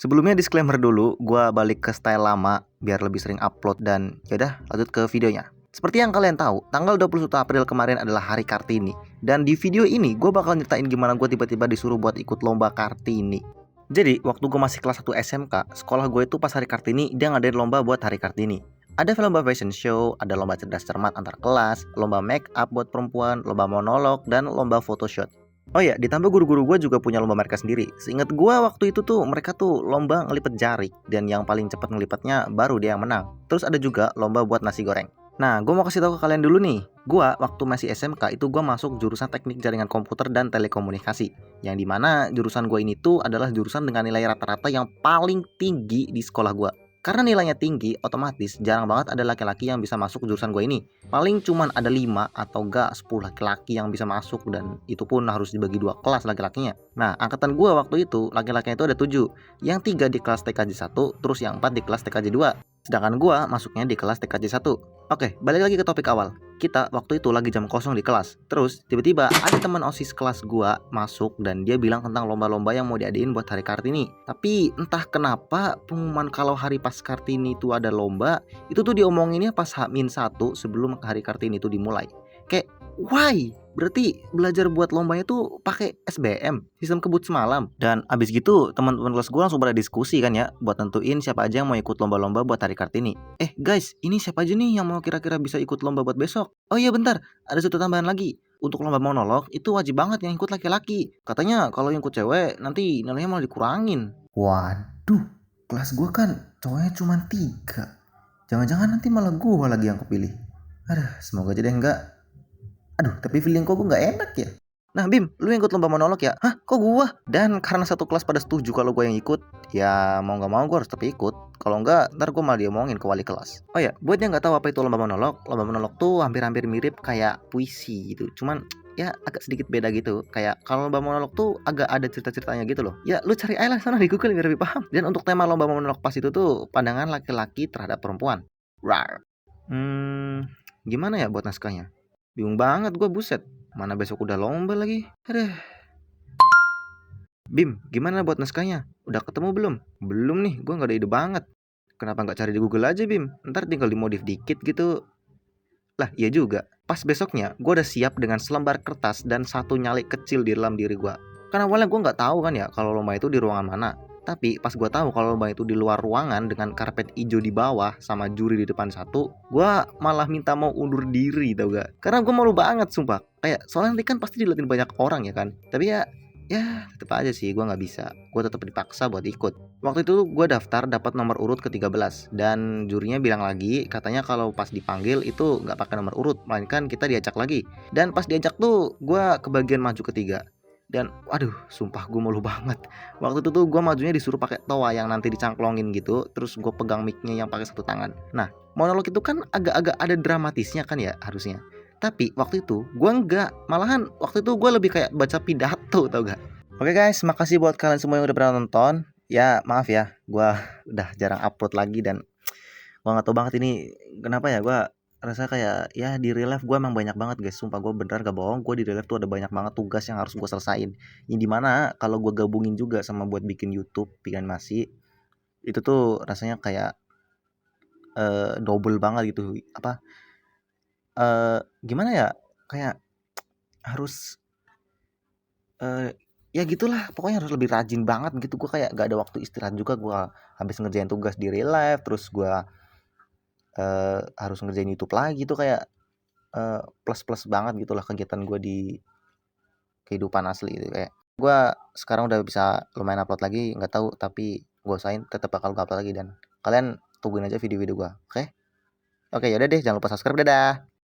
Sebelumnya disclaimer dulu, gua balik ke style lama biar lebih sering upload dan yaudah lanjut ke videonya. Seperti yang kalian tahu, tanggal 21 April kemarin adalah Hari Kartini. Dan di video ini gue bakal nyeritain gimana gue tiba-tiba disuruh buat ikut lomba Kartini. Jadi, waktu gue masih kelas 1 SMK, sekolah gue itu pas Hari Kartini, dia ngadain lomba buat Hari Kartini. Ada lomba fashion show, ada lomba cerdas cermat antar kelas, lomba make up buat perempuan, lomba monolog, dan lomba photoshoot. Oh ya, ditambah guru-guru gue juga punya lomba mereka sendiri. Seingat gue waktu itu tuh mereka tuh lomba ngelipet jari, dan yang paling cepat ngelipetnya baru dia yang menang. Terus ada juga lomba buat nasi goreng. Nah, gue mau kasih tahu ke kalian dulu nih. Gue waktu masih SMK itu gue masuk jurusan teknik jaringan komputer dan telekomunikasi. Yang dimana jurusan gue ini tuh adalah jurusan dengan nilai rata-rata yang paling tinggi di sekolah gue. Karena nilainya tinggi, otomatis jarang banget ada laki-laki yang bisa masuk jurusan gue ini. Paling cuman ada 5 atau enggak 10 laki-laki yang bisa masuk, dan itu pun harus dibagi 2 kelas laki-lakinya. Nah, angkatan gue waktu itu laki-lakinya itu ada 7. Yang 3 di kelas TKJ 1, terus yang 4 di kelas TKJ 2. Sedangkan gue masuknya di kelas TKJ 1. Oke, balik lagi ke topik awal. Kita waktu itu lagi jam kosong di kelas. Terus tiba-tiba ada teman OSIS kelas gua masuk dan dia bilang tentang lomba-lomba yang mau diadain buat Hari Kartini. Tapi entah kenapa pengumuman kalau hari pas Kartini itu ada lomba, itu tuh diomonginnya pas H-1 sebelum Hari Kartini itu dimulai. Kayak why? Berarti belajar buat lombanya tuh pakai SBM, sistem kebut semalam. Dan abis gitu teman-teman kelas gue langsung pada diskusi kan ya, buat nentuin siapa aja yang mau ikut lomba-lomba buat Hari Kartini. Guys, ini siapa aja nih yang mau kira-kira bisa ikut lomba buat besok? Oh iya bentar, ada satu tambahan lagi. Untuk lomba monolog itu wajib banget yang ikut laki-laki. Katanya kalau yang ikut cewek nanti nilainya malah dikurangin. Waduh, kelas gue kan cowoknya cuma 3. Jangan-jangan nanti malah gue lagi yang kepilih. Aduh, semoga aja deh enggak. Aduh, tapi feeling kok gue gak enak ya. Nah Bim, lu yang ikut lomba monolog ya? Hah, kok gua? Dan karena satu kelas pada setuju kalau gue yang ikut, ya mau nggak mau gue harus tetap ikut. Kalau nggak, ntar gue malah diomongin ke wali kelas. Oh ya, buat yang nggak tahu apa itu lomba monolog tuh hampir-hampir mirip kayak puisi gitu. Cuman ya agak sedikit beda gitu. Kayak kalau lomba monolog tuh agak ada cerita-ceritanya gitu loh. Ya lu cari aja lah sana di Google biar lebih paham. Dan untuk tema lomba monolog pas itu tuh pandangan laki-laki terhadap perempuan. Rar. Gimana ya buat naskahnya? Bingung banget gue, buset. Mana besok udah lomba lagi. Aduh. Bim, gimana buat naskahnya? Udah ketemu belum? Belum nih, gue gak ada ide banget. Kenapa gak cari di Google aja, Bim? Ntar tinggal dimodif dikit gitu. Lah, iya juga. Pas besoknya, gue udah siap dengan selembar kertas dan satu nyali kecil di dalam diri gue. Karena awalnya gue gak tahu kan ya kalau lomba itu di ruangan mana. Tapi pas gue tahu kalau lomba itu di luar ruangan dengan karpet hijau di bawah sama juri di depan satu, gue malah minta mau undur diri, tau gak? Karena gue malu banget sumpah. Kayak soalnya nanti kan pasti diliatin banyak orang ya kan. Tapi ya tetep aja sih gue nggak bisa. Gue tetap dipaksa buat ikut. Waktu itu gue daftar dapat nomor urut ke-13 dan jurinya bilang lagi katanya kalau pas dipanggil itu nggak pakai nomor urut, melainkan kita diajak lagi. Dan pas diajak tuh gue kebagian maju ketiga. Dan waduh, sumpah gue malu banget. Waktu itu tuh gue majunya disuruh pakai toa yang nanti dicangklongin gitu, terus gue pegang mic-nya yang pakai satu tangan. Nah, monolog itu kan agak-agak ada dramatisnya kan ya harusnya. Tapi waktu itu gue enggak, malahan waktu itu gue lebih kayak baca pidato, tau gak? Oke guys, makasih buat kalian semua yang udah pernah nonton. Ya maaf ya, gue udah jarang upload lagi dan gue nggak tahu banget ini kenapa ya. Gue rasa kayak ya di real life gue emang banyak banget guys, sumpah gue beneran gak bohong. Gue di real life tuh ada banyak banget tugas yang harus gue selesain. Yang dimana kalau gue gabungin juga sama buat bikin YouTube, bikin animasi, itu tuh rasanya kayak double banget gitu. Apa? Gimana ya? Kayak harus ya gitulah, pokoknya harus lebih rajin banget gitu. Gue kayak gak ada waktu istirahat juga. Gue habis ngerjain tugas di real life, terus gue harus ngerjain YouTube lagi tuh kayak plus banget gitulah kegiatan gue di kehidupan asli gitu. Kayak gue sekarang udah bisa lumayan upload lagi, nggak tahu, tapi gue usahain tetap bakal gue upload lagi dan kalian tungguin aja video-video gue. Oke, yaudah deh, jangan lupa subscribe, dadah.